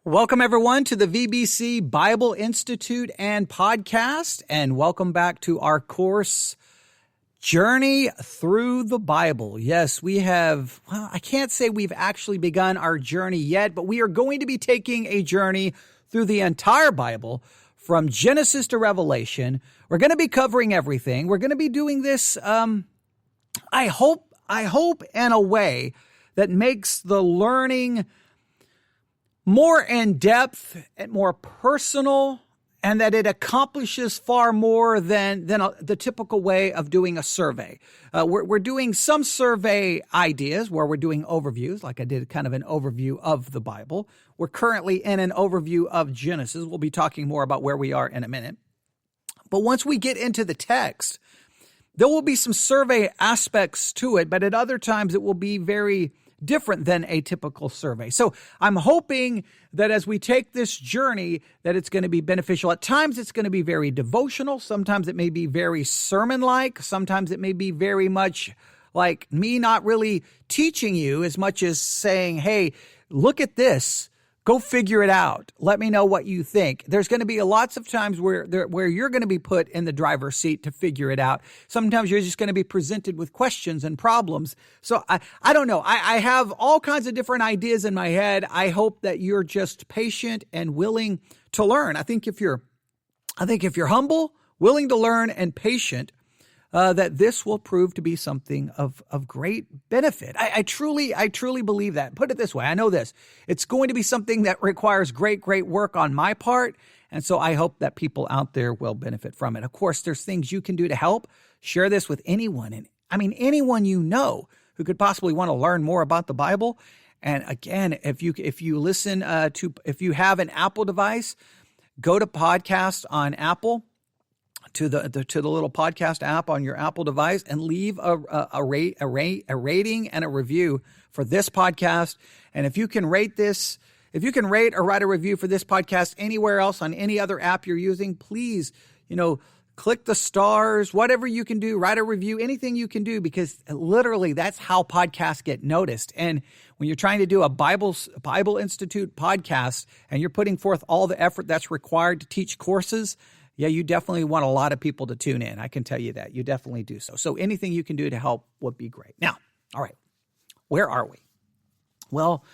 Welcome, everyone, to the VBC Bible Institute and podcast, and welcome back to our course, Journey Through the Bible. Yes, we have, I can't say we've actually begun our journey yet, but we are going to be taking a journey through the entire Bible from Genesis to Revelation. We're going to be covering everything. We're going to be doing this, I hope in a way that makes the learning more in depth and more personal, and that it accomplishes far more than the typical way of doing a survey. We're doing some survey ideas where we're doing overviews, like I did kind of an overview of the Bible. We're currently in an overview of Genesis. We'll be talking more about where we are in a minute. But once we get into the text, there will be some survey aspects to it, but at other times it will be very different than a typical survey. So I'm hoping that as we take this journey, that it's going to be beneficial. At times it's going to be very devotional. Sometimes it may be very sermon-like. Sometimes it may be very much like me not really teaching you as much as saying, hey, look at this. Go figure it out. Let me know what you think. There's going to be lots of times where you're going to be put in the driver's seat to figure it out. Sometimes you're just going to be presented with questions and problems. So I don't know. I have all kinds of different ideas in my head. I hope that you're just patient and willing to learn. I think if you're humble, willing to learn, and patient, that this will prove to be something of great benefit. I truly believe that. Put it this way. I know this. It's going to be something that requires great work on my part. And so I hope that people out there will benefit from it. Of course, there's things you can do to help. Share this with anyone. And anyone you know who could possibly want to learn more about the Bible. And again, if you listen if you have an Apple device, go to podcast on Apple, to the little podcast app on your Apple device, and leave a rating and a review for this podcast. And if you can rate or write a review for this podcast anywhere else on any other app you're using, please, click the stars, whatever you can do, write a review, anything you can do, because literally that's how podcasts get noticed. And when you're trying to do a Bible Institute podcast and you're putting forth all the effort that's required to teach courses, yeah, you definitely want a lot of people to tune in. I can tell you that. You definitely do so. So anything you can do to help would be great. Now, all right, where are we? Well,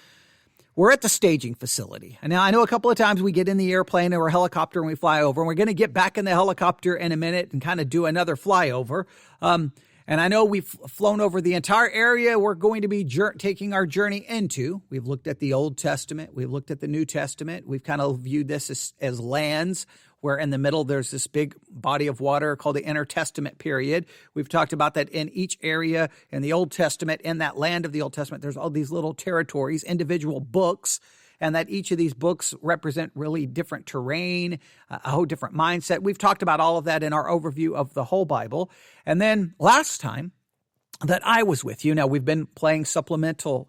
we're at the staging facility. And now I know a couple of times we get in the airplane or a helicopter and we fly over, and we're going to get back in the helicopter in a minute and kind of do another flyover. And I know we've flown over the entire area we're going to be taking our journey into. We've looked at the Old Testament. We've looked at the New Testament. We've kind of viewed this as lands, where in the middle there's this big body of water called the intertestament period. We've talked about that in each area in the Old Testament, in that land of the Old Testament, there's all these little territories, individual books, and that each of these books represent really different terrain, a whole different mindset. We've talked about all of that in our overview of the whole Bible. And then last time that I was with you, now we've been playing supplemental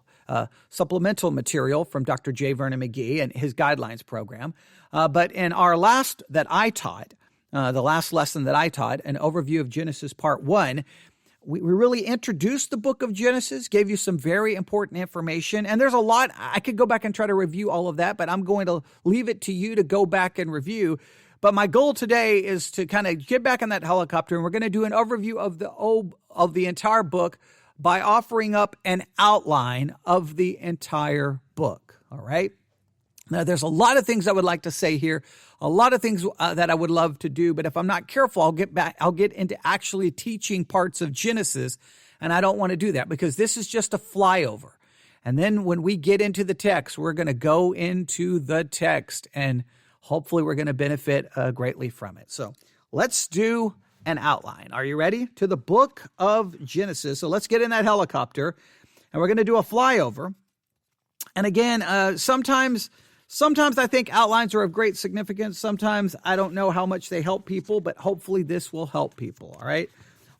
material from Dr. J. Vernon McGee and his guidelines program. But in our last that I taught, the last lesson that I taught, an overview of Genesis part 1, we really introduced the book of Genesis, gave you some very important information. And there's a lot. I could go back and try to review all of that, but I'm going to leave it to you to go back and review. But my goal today is to kind of get back in that helicopter, and we're going to do an overview of the entire book by offering up an outline of the entire book. All right. Now, there's a lot of things I would like to say here, a lot of things that I would love to do, but if I'm not careful, I'll get into actually teaching parts of Genesis, and I don't want to do that because this is just a flyover. And then when we get into the text, we're going to go into the text, and hopefully we're going to benefit greatly from it. So let's do an outline. Are you ready? To the book of Genesis. So let's get in that helicopter, and we're going to do a flyover. And again, sometimes I think outlines are of great significance. Sometimes I don't know how much they help people, but hopefully this will help people. All right.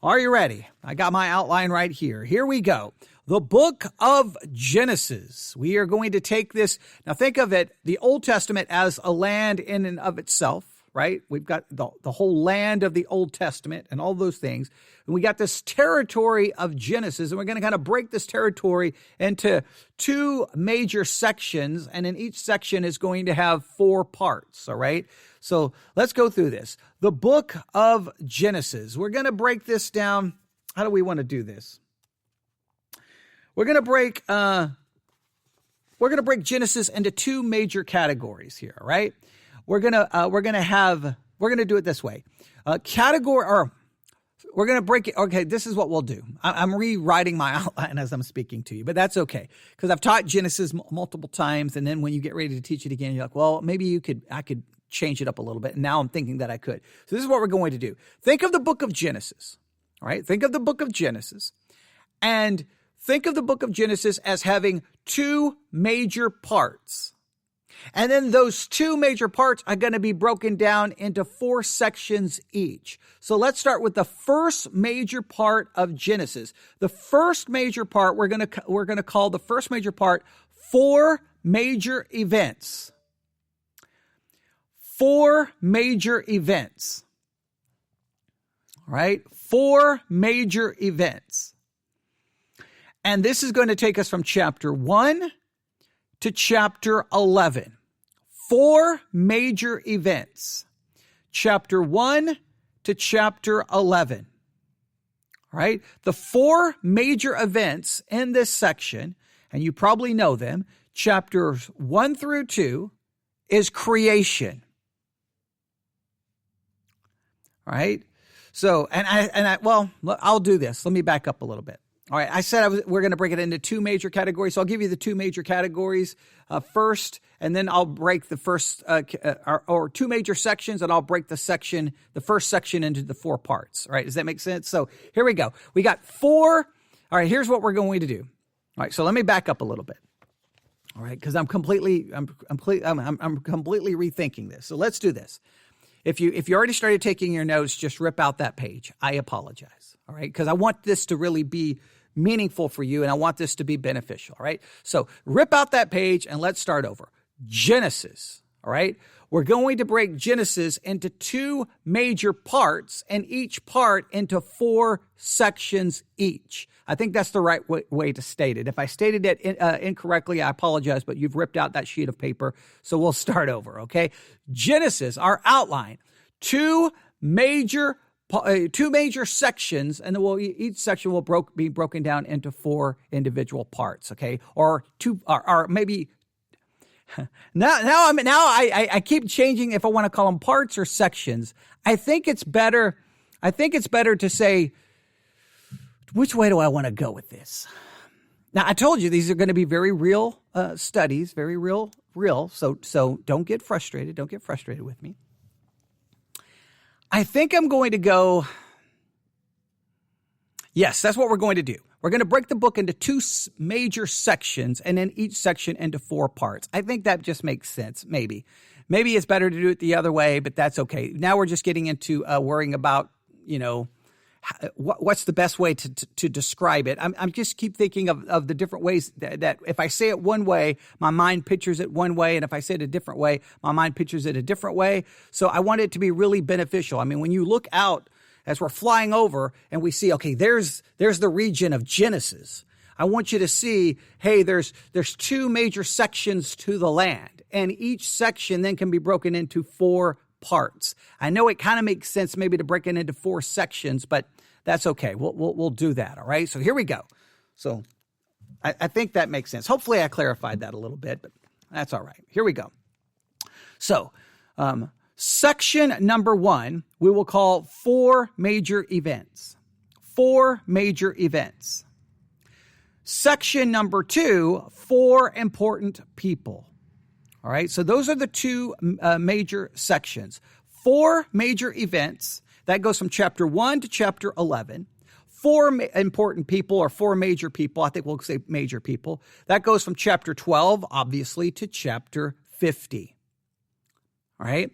Are you ready? I got my outline right here. Here we go. The book of Genesis. We are going to take this. Now think of it, the Old Testament as a land in and of itself, right? We've got the whole land of the Old Testament and all those things. And we got this territory of Genesis, and we're going to kind of break this territory into two major sections, and in each section is going to have 4 parts, all right? So let's go through this. The book of Genesis. We're going to break this down. How do we want to do this? We're going to break Genesis into 2 major categories here, right? We're going to do it this way. We're going to break it. Okay, this is what we'll do. I'm rewriting my outline as I'm speaking to you, but that's okay because I've taught Genesis multiple times, and then when you get ready to teach it again, you're like, well, maybe I could change it up a little bit. And now I'm thinking that I could. So this is what we're going to do. Think of the book of Genesis, all right? Think of the book of Genesis, and think of the book of Genesis as having 2 major parts. And then those 2 major parts are going to be broken down into 4 sections each. So let's start with the first major part of Genesis. The first major part, we're going to call the first major part 4 major events. 4 major events. All right? 4 major events. And this is going to take us from chapter 1 to chapter 11. 4 major events. Chapter 1 to chapter 11. All right? The 4 major events in this section, and you probably know them, chapters 1 through 2 is creation. All right? So, I'll do this. Let me back up a little bit. All right, I said we're going to break it into 2 major categories. So I'll give you the 2 major categories first, and then I'll break the first, or 2 major sections, and I'll break the first section into the 4 parts. All right, does that make sense? So here we go. We got 4. All right, here's what we're going to do. All right, so let me back up a little bit. All right, because I'm completely rethinking this. So let's do this. If you already started taking your notes, just rip out that page. I apologize. All right, because I want this to really be meaningful for you, and I want this to be beneficial. All right, so rip out that page and let's start over. Genesis. All right, we're going to break Genesis into 2 major parts, and each part into 4 sections each. I think that's the right way to state it. If I stated it incorrectly, I apologize, but you've ripped out that sheet of paper, so we'll start over, okay? Genesis, our outline, 2 major sections, and then each section will be broken down into 4 individual parts, okay? Or maybe now I keep changing if I want to call them parts or sections. I think it's better to say, which way do I want to go with this? Now, I told you these are going to be very real studies, very real. So don't get frustrated. Don't get frustrated with me. I think I'm going to go. Yes, that's what we're going to do. We're going to break the book into 2 major sections, and then each section into 4 parts. I think that just makes sense. Maybe it's better to do it the other way, but that's okay. Now we're just getting into worrying about, what's the best way to describe it. I'm just keep thinking of the different ways that if I say it one way, my mind pictures it one way, and if I say it a different way, my mind pictures it a different way. So I want it to be really beneficial. I mean, when you look out as we're flying over and we see, okay, there's the region of Genesis. I want you to see, hey, there's 2 major sections to the land, and each section then can be broken into 4 parts. I know it kind of makes sense maybe to break it into 4 sections, but that's okay. We'll do that. All right. So here we go. So I think that makes sense. Hopefully I clarified that a little bit, but that's all right. Here we go. So section number 1, we will call 4 major events. 4 major events. Section number 2, 4 important people. All right, so those are the 2 major sections. 4 major events. That goes from chapter 1 to chapter 11. 4 important people, or 4 major people. I think we'll say major people. That goes from chapter 12, obviously, to chapter 50. All right,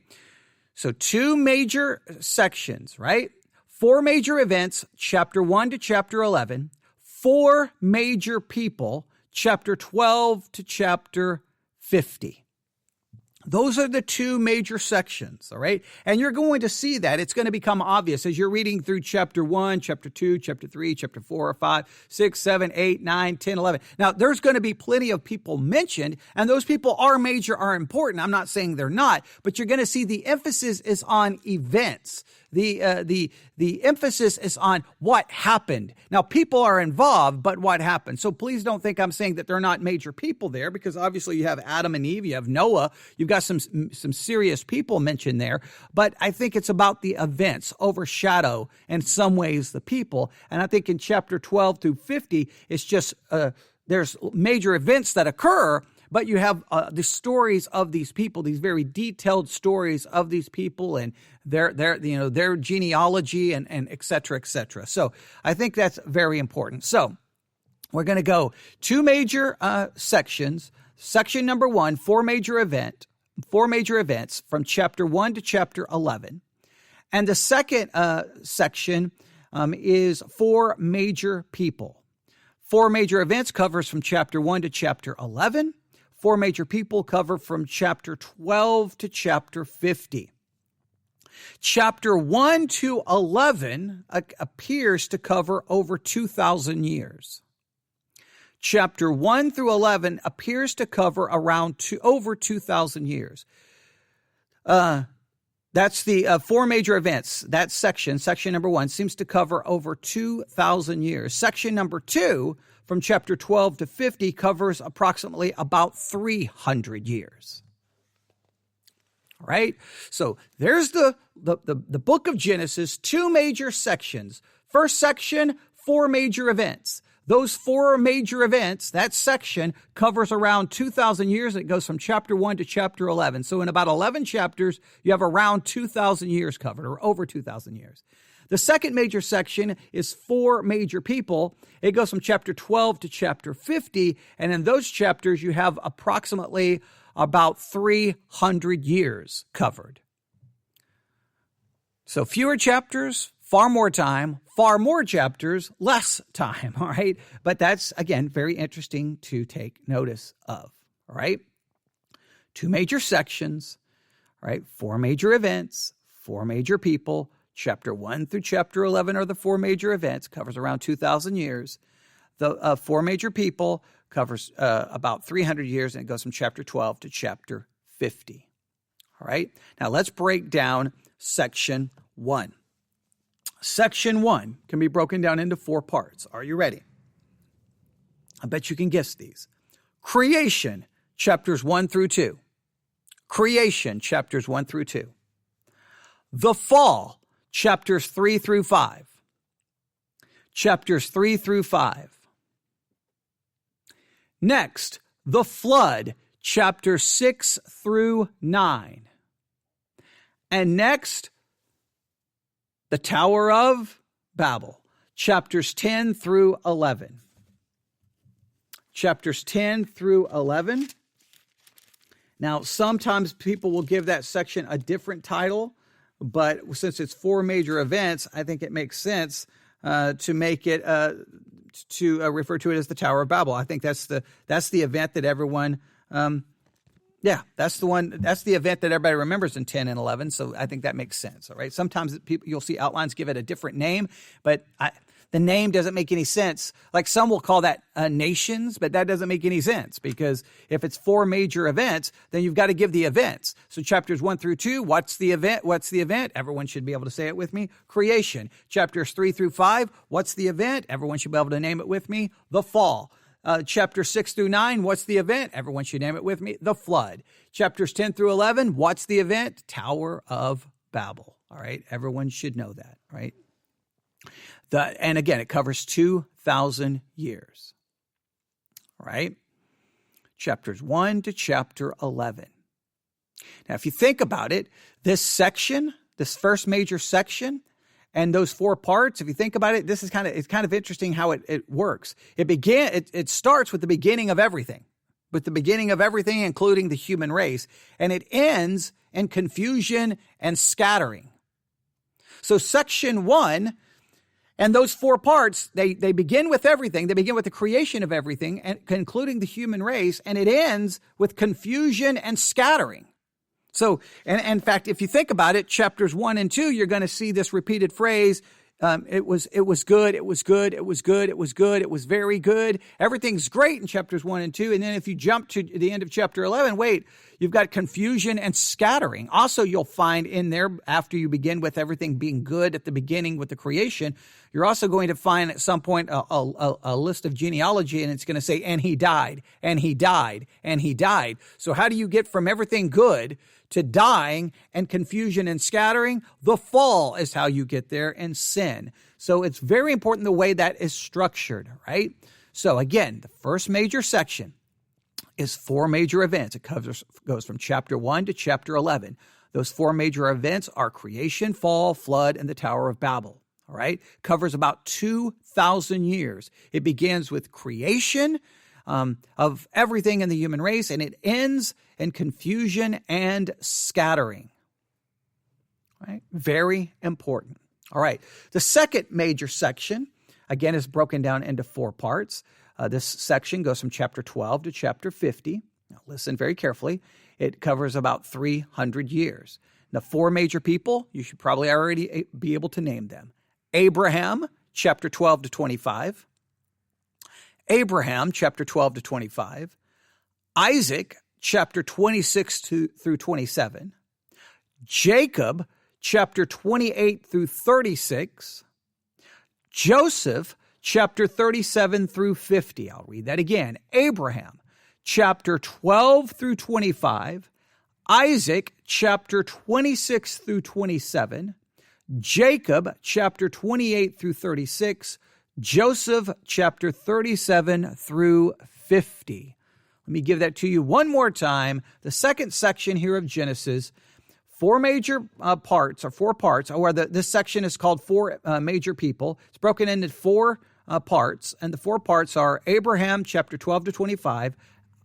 so 2 major sections, right? 4 major events, chapter 1 to chapter 11. 4 major people, chapter 12 to chapter 50. Those are the two major sections, all right? And you're going to see that. It's going to become obvious as you're reading through chapter 1, chapter 2, chapter 3, chapter 4, 5, 6, 7, 8, 9, 10, 11. Now, there's going to be plenty of people mentioned, and those people are major, are important. I'm not saying they're not, but you're going to see the emphasis is on events. The emphasis is on what happened. Now, people are involved, but what happened? So please don't think I'm saying that they're not major people there, because obviously you have Adam and Eve, you have Noah, you've got some serious people mentioned there. But I think it's about the events overshadow in some ways the people. And I think in chapter 12 through 50, it's just there's major events that occur. But you have the stories of these people, these very detailed stories of these people and their genealogy and et cetera, et cetera. So I think that's very important. So we're going to go two major sections. Section number 1, four major events from chapter 1 to chapter 11. And the second section is four major people. Four major events covers from chapter 1 to chapter 11. Four major people cover from chapter 12 to chapter 50. Chapter 1 to 11 appears to cover over 2,000 years. Chapter 1 through 11 appears to cover over 2,000 years. That's the four major events. That section number 1, seems to cover over 2,000 years. Section number 2, from chapter 12 to 50, covers approximately about 300 years. All right? So there's the book of Genesis, two major sections. First section, four major events. Those four major events, that section covers around 2,000 years. It goes from chapter 1 to chapter 11. So in about 11 chapters, you have around 2,000 years covered, or over 2,000 years. The second major section is four major people. It goes from chapter 12 to chapter 50. And in those chapters, you have approximately about 300 years covered. So fewer chapters, far more time, far more chapters, less time, all right? But that's, again, very interesting to take notice of, all right? Two major sections, all right? Four major events, four major people. Chapter 1 through chapter 11 are the four major events, covers around 2,000 years. The four major people covers about 300 years, and it goes from chapter 12 to chapter 50, all right? Now, let's break down section 1. Section 1 can be broken down into four parts. Are you ready? I bet you can guess these. Creation, chapters 1 through 2. Creation, chapters 1 through 2. The fall, chapters 3 through 5. Chapters 3 through 5. Next, the flood, chapters 6 through 9. And next, the Tower of Babel, chapters 10 through 11. Chapters 10 through 11. Now, sometimes people will give that section a different title, but since it's four major events, I think it makes sense to make it to refer to it as the Tower of Babel. I think that's the event that everyone. That's the one. That's the event that everybody remembers in 10 and 11. So I think that makes sense. All right. Sometimes you'll see outlines give it a different name, but the name doesn't make any sense. Like some will call that nations, but that doesn't make any sense because if it's four major events, then you've got to give the events. So chapters 1 through 2, what's the event? What's the event? Everyone should be able to say it with me. Creation. Chapters 3 through 5, what's the event? Everyone should be able to name it with me. The fall. Chapter 6 through 9, what's the event? Everyone should name it with me. The flood. Chapters 10 through 11, what's the event? Tower of Babel. All right. Everyone should know that, right? And again, it covers 2,000 years, right? Chapters 1 to chapter 11. Now, if you think about it, this section, this first major section, and those four parts, if you think about it, it's kind of interesting how it works. It starts with the beginning of everything, including the human race, and it ends in confusion and scattering. So section 1 and those four parts, they begin with everything. They begin with the creation of everything, and including the human race, and it ends with confusion and scattering. So, and in fact, if you think about it, chapters 1 and 2, you're going to see this repeated phrase. It was good. It was good. It was good. It was good. It was very good. Everything's great in chapters 1 and 2. And then if you jump to the end of chapter 11, wait, you've got confusion and scattering. Also, you'll find in there, after you begin with everything being good at the beginning with the creation, you're also going to find at some point a list of genealogy, and it's going to say, and he died, and he died, and he died. So how do you get from everything good to dying and confusion and scattering? The fall is how you get there, and sin. So it's very important the way that is structured, right? So again, the first major section is 4 major events. It goes from chapter 1 to chapter 11. Those 4 major events are creation, fall, flood, and the Tower of Babel. All right, covers about 2,000 years. It begins with creation of everything in the human race, and it ends in confusion and scattering. All right, very important. All right, the second major section, again, is broken down into 4 parts. This section goes from chapter 12 to chapter 50. Now, listen very carefully. It covers about 300 years. Now, 4 major people, you should probably already be able to name them. Abraham, chapter 12 to 25. Abraham, chapter 12 to 25. Isaac, chapter 26 through 27. Jacob, chapter 28 through 36. Joseph, chapter 37 through 50. I'll read that again. Abraham, chapter 12 through 25. Isaac, chapter 26 through 27. Jacob, chapter 28 through 36, Joseph, chapter 37 through 50. Let me give that to you one more time. The second section here of Genesis, 4 major parts, or this section is called 4 major people. It's broken into 4 parts, and the 4 parts are Abraham, chapter 12 to 25,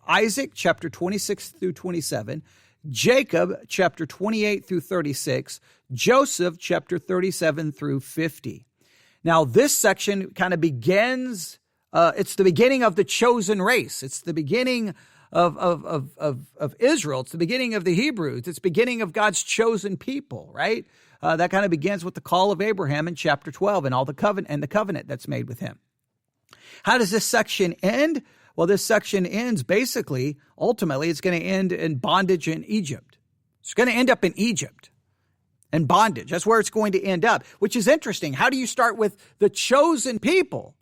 Isaac, chapter 26 through 27, Jacob, chapter 28 through 36, Joseph, chapter 37 through 50. Now, this section kind of begins, it's the beginning of the chosen race. It's the beginning of Israel. It's the beginning of the Hebrews. It's the beginning of God's chosen people, right? That kind of begins with the call of Abraham in chapter 12 and all the covenant that's made with him. How does this section end? Well, this section ends basically, ultimately, it's going to end in bondage in Egypt. It's going to end up in Egypt and bondage. That's where it's going to end up, which is interesting. How do you start with the chosen people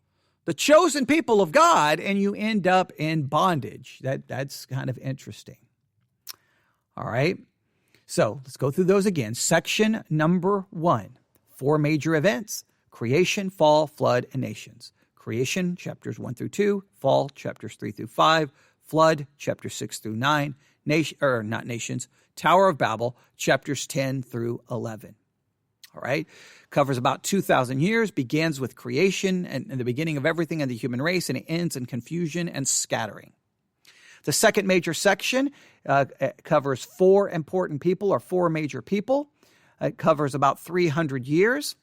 of God, and you end up in bondage? That's kind of interesting. All right. So let's go through those again. Section number 1, 4 major events: creation, fall, flood, and nations. Creation, chapters 1 through 2, fall, chapters 3 through 5, flood, chapters 6 through 9, Tower of Babel, chapters 10 through 11. All right, covers about 2,000 years, begins with creation and the beginning of everything in the human race, and it ends in confusion and scattering. The second major section covers 4 important people, or 4 major people. It covers about 300 years.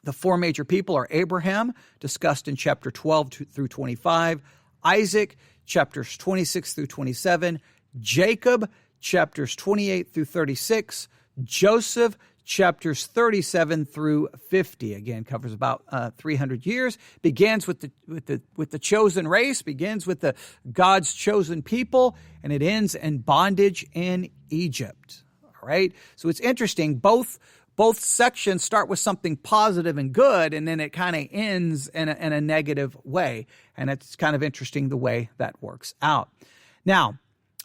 The 4 major people are Abraham, discussed in chapter 12 through 25, Isaac, chapters 26 through 27, Jacob, chapters 28 through 36, Joseph, chapters 37 through 50. Again, covers about 300 years. Begins with the chosen race, begins with the God's chosen people, and it ends in bondage in Egypt. All right. So it's interesting. Both sections start with something positive and good, and then it kind of ends in a negative way. And it's kind of interesting the way that works out. Now,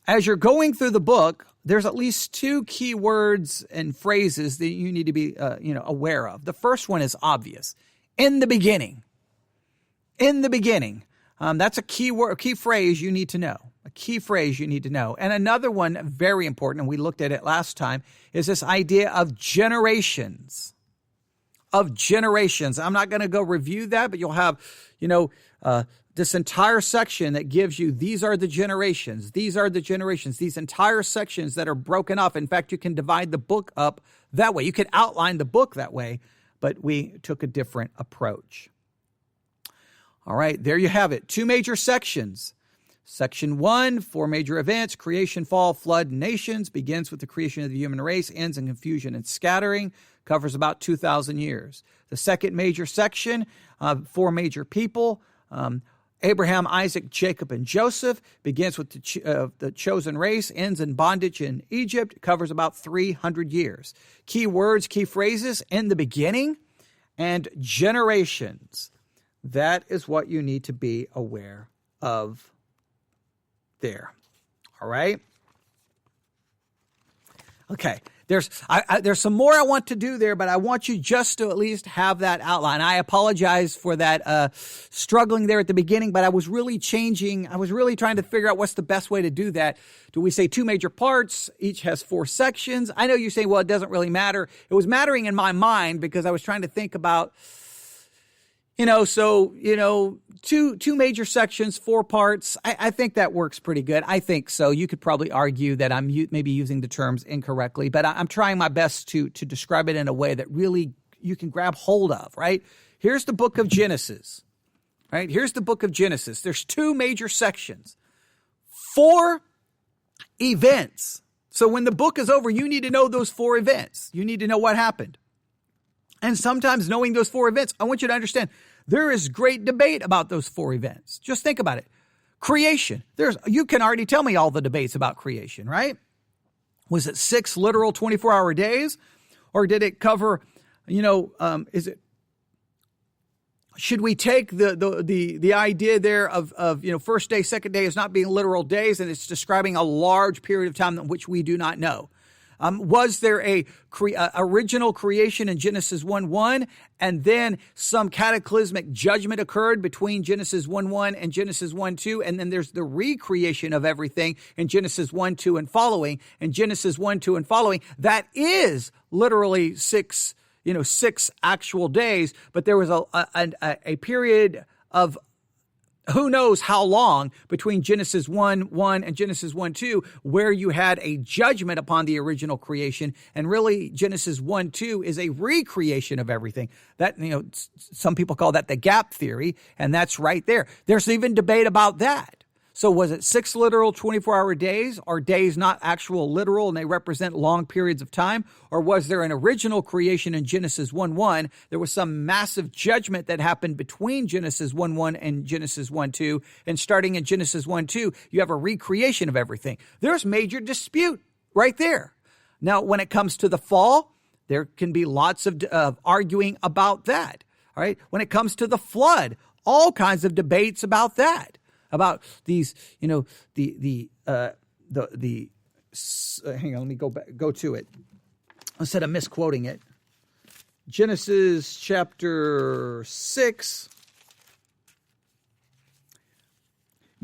as you're going through the book, there's at least 2 key words and phrases that you need to be aware of. The first one is obvious. In the beginning. In the beginning. That's a key word, a key phrase you need to know. A key phrase you need to know. And another one, very important, and we looked at it last time, is this idea of generations. Of generations. I'm not going to go review that, but you'll have, this entire section that gives you, these are the generations, these are the generations, these entire sections that are broken up. In fact, you can divide the book up that way. You could outline the book that way, but we took a different approach. All right, there you have it. 2 major sections. Section 1, 4 major events: creation, fall, flood, nations. Begins with the creation of the human race, ends in confusion and scattering, covers about 2,000 years. The second major section, 4 major people, Abraham, Isaac, Jacob, and Joseph, begins with the chosen race, ends in bondage in Egypt, covers about 300 years. Key words, key phrases: in the beginning and generations. That is what you need to be aware of there. All right? Okay. There's some more I want to do there, but I want you just to at least have that outline. I apologize for that struggling there at the beginning, but I was really trying to figure out what's the best way to do that. Do we say 2 major parts? Each has 4 sections. I know you're saying, well, it doesn't really matter. It was mattering in my mind because I was trying to think about, two major sections, 4 parts. I think that works pretty good. I think so. You could probably argue that I'm maybe using the terms incorrectly, but I'm trying my best to describe it in a way that really you can grab hold of, right? Here's the book of Genesis, right? Here's the book of Genesis. There's 2 major sections, 4 events. So when the book is over, you need to know those 4 events. You need to know what happened. And sometimes knowing those 4 events, I want you to understand, there is great debate about those 4 events. Just think about it. Creation. You can already tell me all the debates about creation, right? Was it 6 literal 24-hour days? Or did it cover, should we take the idea there of first day, second day as not being literal days, and it's describing a large period of time in which we do not know? Was there a original creation in Genesis 1:1, and then some cataclysmic judgment occurred between Genesis 1:1 and Genesis 1:2, and then there's the recreation of everything in Genesis 1:2 and following, and Genesis 1:2 and following? That is literally 6 actual days, but there was a period of who knows how long between Genesis 1:1 and Genesis 1:2, where you had a judgment upon the original creation. And really, Genesis 1:2 is a recreation of everything. That, some people call that the gap theory, and that's right there. There's even debate about that. So was it 6 literal 24-hour days? Are days not actual literal and they represent long periods of time? Or was there an original creation in Genesis 1:1? There was some massive judgment that happened between Genesis 1:1 and Genesis 1:2. And starting in Genesis 1:2, you have a recreation of everything. There's major dispute right there. Now, when it comes to the fall, there can be lots of arguing about that. All right. When it comes to the flood, all kinds of debates about that. About these, hang on, let me go to it. Instead of misquoting it. Genesis chapter 6.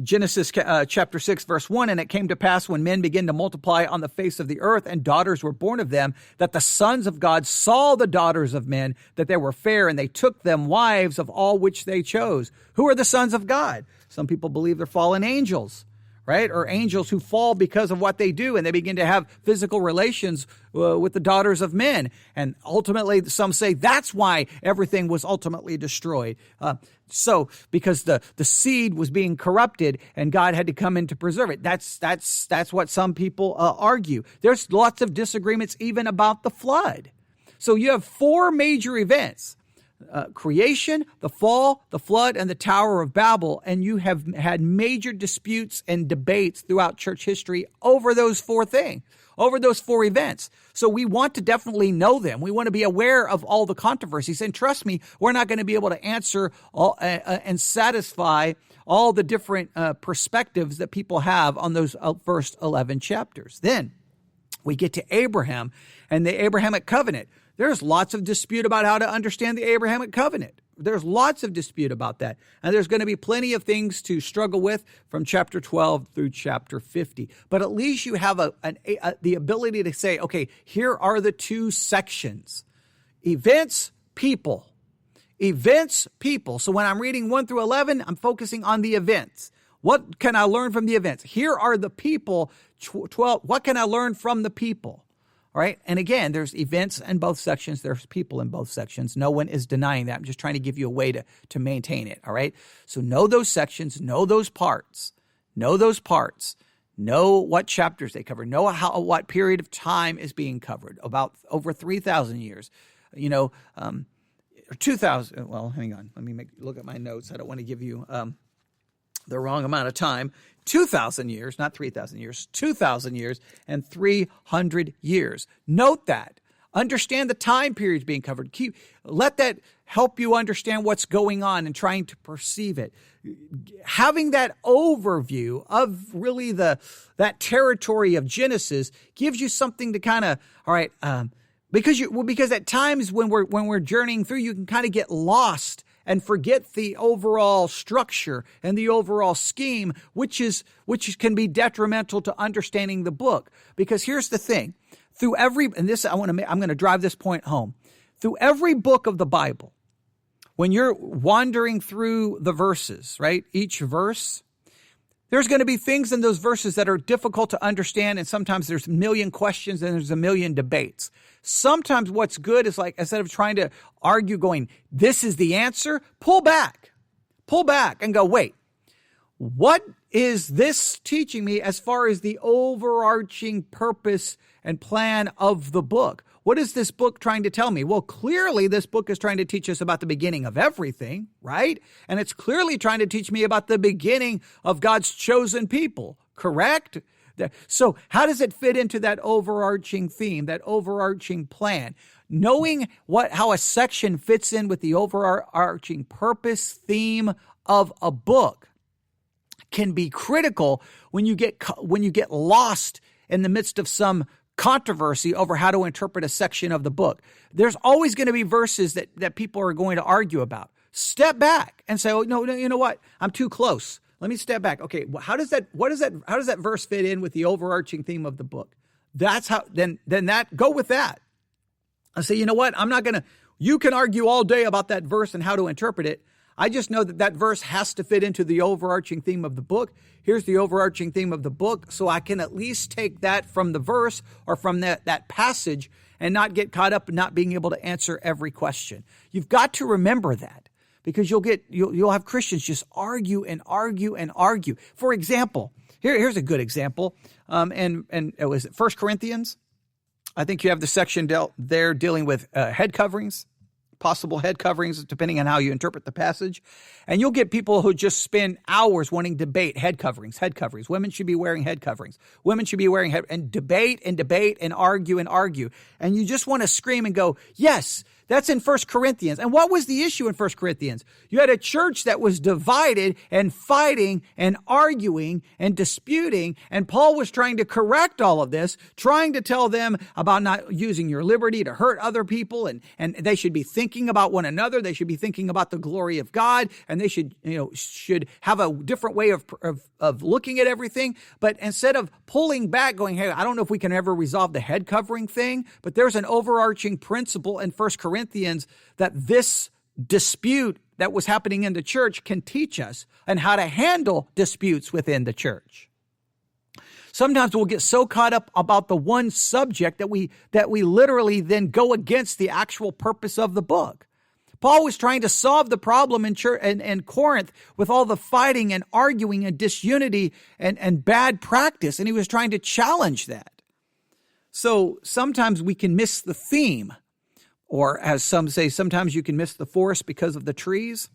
Genesis chapter 6, verse 1, and it came to pass when men began to multiply on the face of the earth and daughters were born of them, that the sons of God saw the daughters of men, that they were fair, and they took them wives of all which they chose. Who are the sons of God? Some people believe they're fallen angels, right? Or angels who fall because of what they do, and they begin to have physical relations with the daughters of men. And ultimately, some say that's why everything was ultimately destroyed. So because the seed was being corrupted and God had to come in to preserve it. That's what some people argue. There's lots of disagreements even about the flood. So you have 4 major events. Creation, the fall, the flood, and the Tower of Babel. And you have had major disputes and debates throughout church history over those 4 things, over those 4 events. So we want to definitely know them. We want to be aware of all the controversies. And trust me, we're not going to be able to answer all and satisfy all the different perspectives that people have on those first 11 chapters. Then we get to Abraham and the Abrahamic covenant. There's lots of dispute about how to understand the Abrahamic covenant. There's lots of dispute about that. And there's going to be plenty of things to struggle with from chapter 12 through chapter 50. But at least you have the ability to say, okay, here are the 2 sections. Events, people. Events, people. So when I'm reading 1 through 11, I'm focusing on the events. What can I learn from the events? Here are the people, 12. What can I learn from the people? All right. And again, there's events in both sections. There's people in both sections. No one is denying that. I'm just trying to give you a way to maintain it. All right. So know those sections, know those parts. Know those parts. Know what chapters they cover. Know what period of time is being covered. About over 3,000 years. Or 2,000. Well, hang on. Let me look at my notes. I don't want to give you the wrong amount of time. 2,000 years, not 3,000 years. 2,000 years and 300 years. Note that. Understand the time periods being covered. Let that help you understand what's going on and trying to perceive it. Having that overview of really that territory of Genesis gives you something to kind of, all right, because at times when we're journeying through, you can kind of get lost and forget the overall structure and the overall scheme, which can be detrimental to understanding the book. Because here's the thing. Through I'm going to drive this point home. Through every book of the Bible, when you're wandering through the verses, right? Each verse, there's going to be things in those verses that are difficult to understand, and sometimes there's a million questions and there's a million debates. Sometimes what's good is, like, instead of trying to argue going, this is the answer, pull back and go, wait, what is this teaching me as far as the overarching purpose and plan of the book? What is this book trying to tell me? Well, clearly this book is trying to teach us about the beginning of everything, right? And it's clearly trying to teach me about the beginning of God's chosen people, correct? So how does it fit into that overarching theme, that overarching plan? Knowing how a section fits in with the overarching purpose, theme of a book can be critical when you get lost in the midst of some controversy over how to interpret a section of the book. There's always going to be verses that people are going to argue about. Step back and say, oh, no, you know what? I'm too close. Let me step back. Okay, how does that verse fit in with the overarching theme of the book? That's how, then go with that. I say, you know what? You can argue all day about that verse and how to interpret it. I just know that verse has to fit into the overarching theme of the book. Here's the overarching theme of the book, so I can at least take that from the verse or from that passage and not get caught up in not being able to answer every question. You've got to remember that, because you'll have Christians just argue and argue and argue. For example, here's a good example. And it was 1 Corinthians. I think you have the section there dealing with head coverings. Possible head coverings, depending on how you interpret the passage. And you'll get people who just spend hours wanting to debate head coverings. Women should be wearing head coverings. Women should be wearing and debate and argue. And you just want to scream and go, yes, that's in 1 Corinthians. And what was the issue in 1 Corinthians? You had a church that was divided and fighting and arguing and disputing. And Paul was trying to correct all of this, trying to tell them about not using your liberty to hurt other people. And they should be thinking about one another. They should be thinking about the glory of God. And they should have a different way of looking at everything. But instead of pulling back, going, hey, I don't know if we can ever resolve the head covering thing, but there's an overarching principle in 1 Corinthians that this dispute that was happening in the church can teach us, and how to handle disputes within the church. Sometimes we'll get so caught up about the one subject that we literally then go against the actual purpose of the book. Paul was trying to solve the problem in Corinth with all the fighting and arguing and disunity and bad practice, and he was trying to challenge that. So sometimes we can miss the theme, or as some say, sometimes you can miss the forest because of the trees.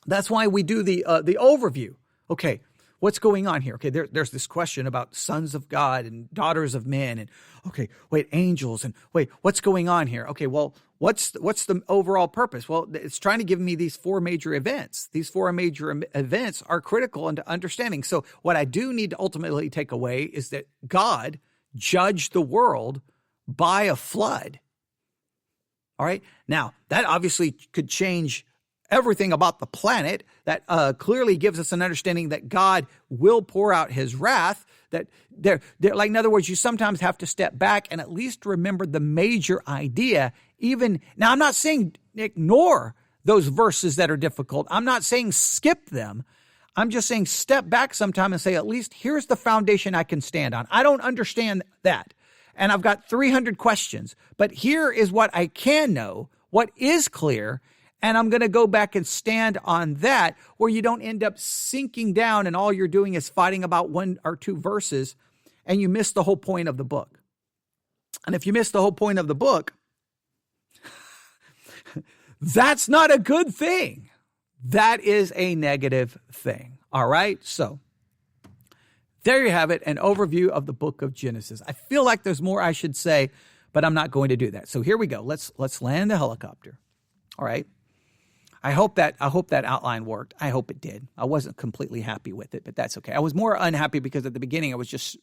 That's why we do the overview. Okay, what's going on here? Okay, there's this question about sons of God and daughters of men, and okay, wait, angels, and wait, what's going on here? Okay, well, what's the overall purpose? Well, it's trying to give me these four major events. These four major events are critical into understanding. So what I do need to ultimately take away is that God judged the world by a flood. All right. Now, that obviously could change everything about the planet. That clearly gives us an understanding that God will pour out his wrath. That like, in other words, you sometimes have to step back and at least remember the major idea. Now, I'm not saying ignore those verses that are difficult. I'm not saying skip them. I'm just saying step back sometime and say, at least here's the foundation I can stand on. I don't understand that. And I've got 300 questions, but here is what I can know, what is clear, And I'm going to go back and stand on that, where you don't end up sinking down and all you're doing is fighting about 1 or 2 verses and you miss the whole point of the book. And if you miss the whole point of the book, that's not a good thing. That is a negative thing. All right. So there you have it, an overview of the book of Genesis. I feel like there's more I should say, but I'm not going to do that. So here we go. Let's land the helicopter. All right. I hope that outline worked. I hope it did. I wasn't completely happy with it, but that's okay. I was more unhappy because at the beginning I was just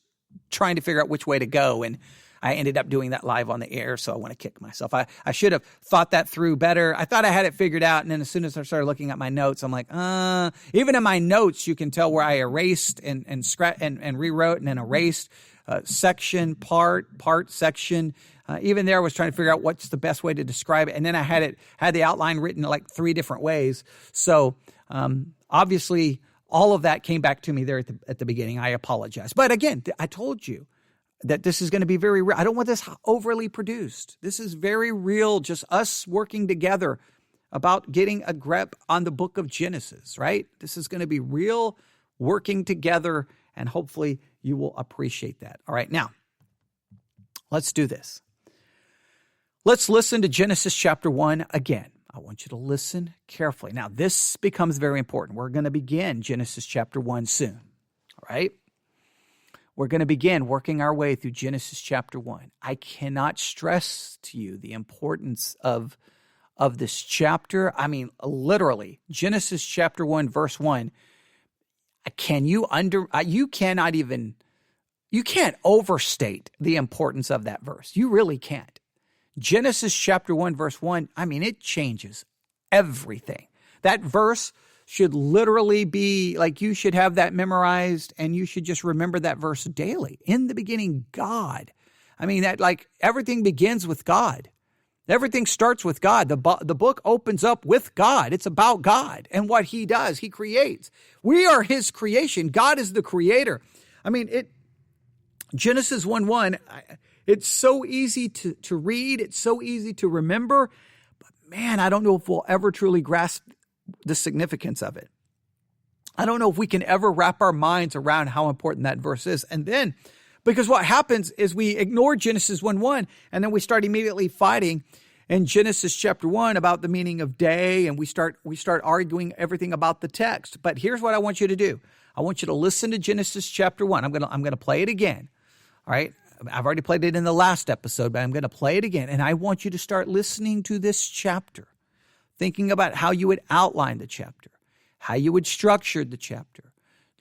trying to figure out which way to go, and I ended up doing that live on the air, so I want to kick myself. I should have thought that through better. I thought I had it figured out, and then as soon as I started looking at my notes, I'm like, even in my notes, you can tell where I erased and rewrote and then erased section, part, section. Even there, I was trying to figure out what's the best way to describe it, and then I had the outline written like 3 different ways. So obviously, all of that came back to me there at the beginning. I apologize, but again, I told you that this is going to be very real. I don't want this overly produced. This is very real, just us working together about getting a grip on the book of Genesis, right? This is going to be real working together, and hopefully you will appreciate that. All right, now, let's do this. Let's listen to Genesis chapter 1 again. I want you to listen carefully. Now, this becomes very important. We're going to begin Genesis chapter 1 soon, all right? We're going to begin working our way through Genesis chapter 1. I cannot stress to you the importance of this chapter. I mean, literally, Genesis chapter 1, verse 1. You can't overstate the importance of that verse. You really can't. Genesis chapter 1, verse 1, I mean, it changes everything. That verse should literally be like, you should have that memorized and you should just remember that verse daily. In the beginning, God. I mean, that like everything begins with God. Everything starts with God. The book opens up with God. It's about God and what he does. He creates. We are his creation. God is the creator. I mean, Genesis 1:1, it's so easy to read. It's so easy to remember. But man, I don't know if we'll ever truly grasp the significance of it. I don't know if we can ever wrap our minds around how important that verse is. And then, because what happens is we ignore Genesis 1:1, and then we start immediately fighting in Genesis chapter 1 about the meaning of day, and we start arguing everything about the text. But here's what I want you to do. I want you to listen to Genesis chapter 1. I'm going to play it again. All right? I've already played it in the last episode, but I'm going to play it again. And I want you to start listening to this chapter, thinking about how you would outline the chapter, how you would structure the chapter.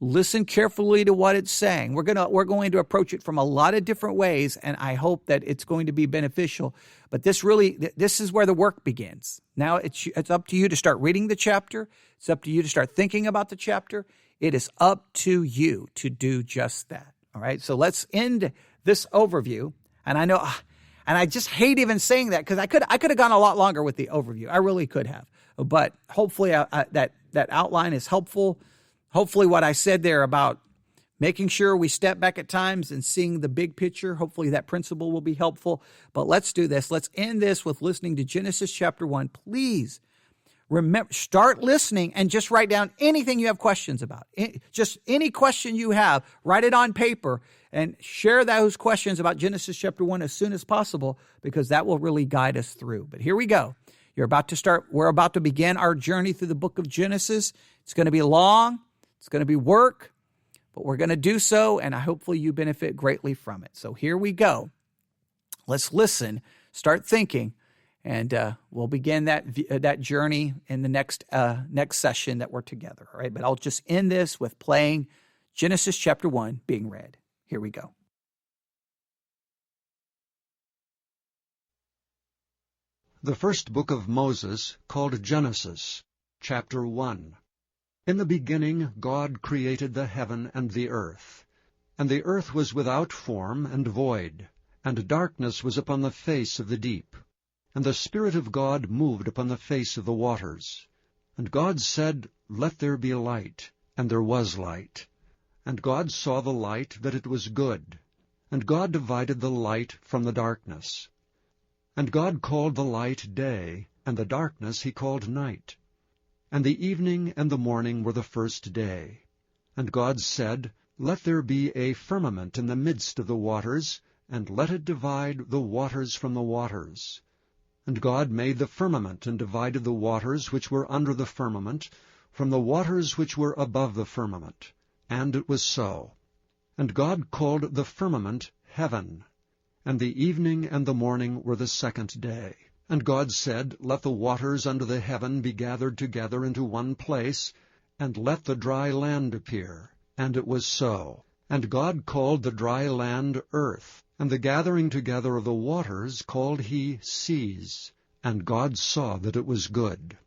Listen carefully to what it's saying. We're going to approach it from a lot of different ways, and I hope that it's going to be beneficial. But this is where the work begins. Now it's up to you to start reading the chapter. It's up to you to start thinking about the chapter. It is up to you to do just that. All right. So let's end this overview. And I know, and I just hate even saying that because I could have gone a lot longer with the overview. I really could have. But hopefully that outline is helpful. Hopefully what I said there about making sure we step back at times and seeing the big picture, hopefully that principle will be helpful. But let's do this. Let's end this with listening to Genesis chapter 1. Please remember, start listening and just write down anything you have questions about. Just any question you have, write it on paper and share those questions about Genesis chapter 1 as soon as possible, because that will really guide us through. But here we go. We're about to begin our journey through the book of Genesis. It's going to be long. It's going to be work, but we're going to do so, and hopefully you benefit greatly from it. So here we go. Let's listen, start thinking, and we'll begin that journey in the next session that we're together. All right, but I'll just end this with playing Genesis chapter 1 being read. Here we go. The first book of Moses, called Genesis, chapter 1. In the beginning God created the heaven and the earth. And the earth was without form and void, and darkness was upon the face of the deep. And the Spirit of God moved upon the face of the waters. And God said, Let there be light. And there was light. And God saw the light, that it was good. And God divided the light from the darkness. And God called the light day, and the darkness he called night. And the evening and the morning were the first day. And God said, Let there be a firmament in the midst of the waters, and let it divide the waters from the waters. And God made the firmament, and divided the waters which were under the firmament from the waters which were above the firmament. And it was so. And God called the firmament heaven. And the evening and the morning were the second day. And God said, Let the waters under the heaven be gathered together into one place, and let the dry land appear. And it was so. And God called the dry land earth, and the gathering together of the waters called he seas. And God saw that it was good.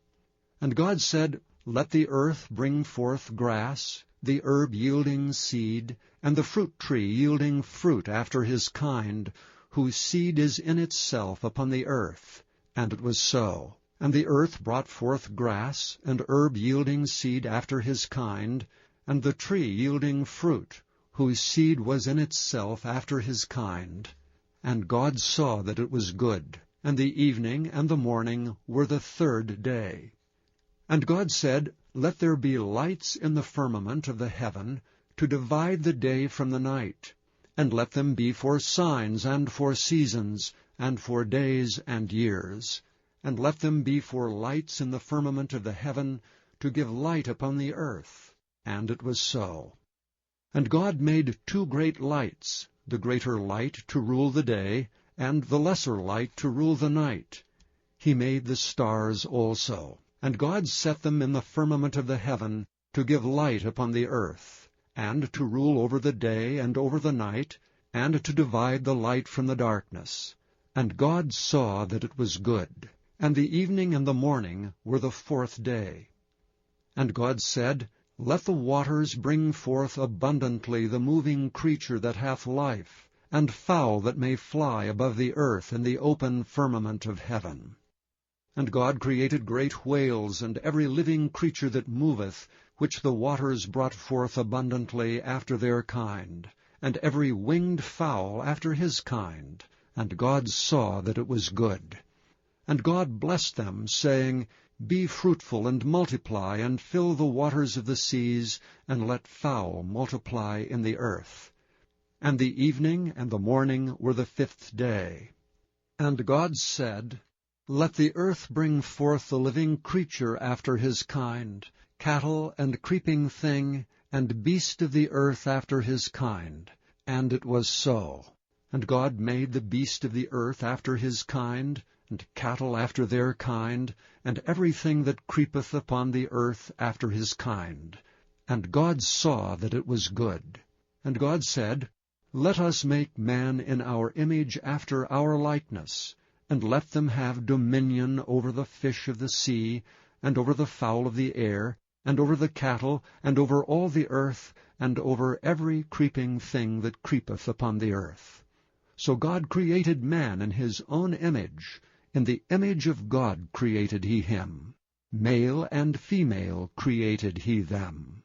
And God said, Let the earth bring forth grass, the herb yielding seed, and the fruit tree yielding fruit after his kind, whose seed is in itself upon the earth. And it was so. And the earth brought forth grass, and herb yielding seed after his kind, and the tree yielding fruit, whose seed was in itself after his kind. And God saw that it was good. And the evening and the morning were the third day. And God said, Let there be lights in the firmament of the heaven, to divide the day from the night, and let them be for signs and for seasons, and for days and years, and let them be for lights in the firmament of the heaven, to give light upon the earth. And it was so. And God made 2 great lights, the greater light to rule the day, and the lesser light to rule the night. He made the stars also. And God set them in the firmament of the heaven, to give light upon the earth, and to rule over the day and over the night, and to divide the light from the darkness. And God saw that it was good. And the evening and the morning were the 4th day. And God said, Let the waters bring forth abundantly the moving creature that hath life, and fowl that may fly above the earth in the open firmament of heaven. And God created great whales, and every living creature that moveth, which the waters brought forth abundantly after their kind, and every winged fowl after his kind. And God saw that it was good. And God blessed them, saying, Be fruitful and multiply, and fill the waters of the seas, and let fowl multiply in the earth. And the evening and the morning were the 5th day. And God said, Let the earth bring forth the living creature after his kind, cattle and creeping thing, and beast of the earth after his kind. And it was so. And God made the beast of the earth after his kind, and cattle after their kind, and everything that creepeth upon the earth after his kind. And God saw that it was good. And God said, Let us make man in our image after our likeness, and let them have dominion over the fish of the sea, and over the fowl of the air, and over the cattle, and over all the earth, and over every creeping thing that creepeth upon the earth. So God created man in his own image. In the image of God created he him. Male and female created he them.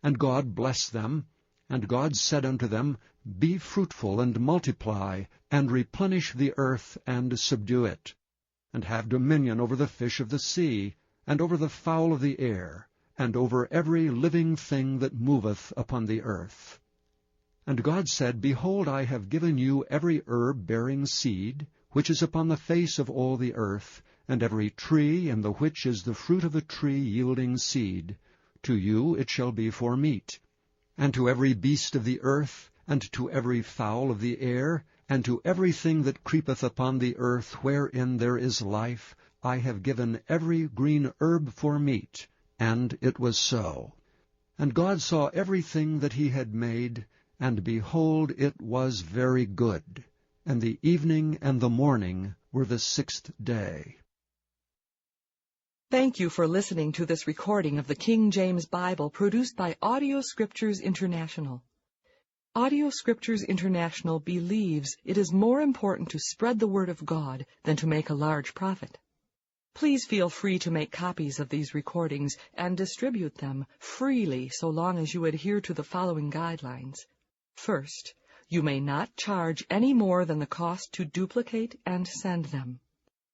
And God blessed them, and God said unto them, Be fruitful and multiply, and replenish the earth, and subdue it, and have dominion over the fish of the sea, and over the fowl of the air, and over every living thing that moveth upon the earth. And God said, Behold, I have given you every herb bearing seed, which is upon the face of all the earth, and every tree in the which is the fruit of a tree yielding seed. To you it shall be for meat. And to every beast of the earth, and to every fowl of the air, and to everything that creepeth upon the earth wherein there is life, I have given every green herb for meat. And it was so. And God saw everything that he had made, and behold, it was very good. And the evening and the morning were the 6th day. Thank you for listening to this recording of the King James Bible produced by Audio Scriptures International. Audio Scriptures International believes it is more important to spread the Word of God than to make a large profit. Please feel free to make copies of these recordings and distribute them freely so long as you adhere to the following guidelines. First, you may not charge any more than the cost to duplicate and send them.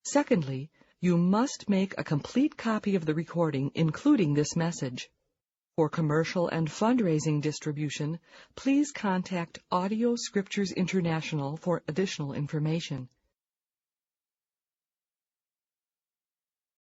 Secondly, You must make a complete copy of the recording, including this message. For commercial and fundraising distribution, please contact Audio Scriptures International for additional information.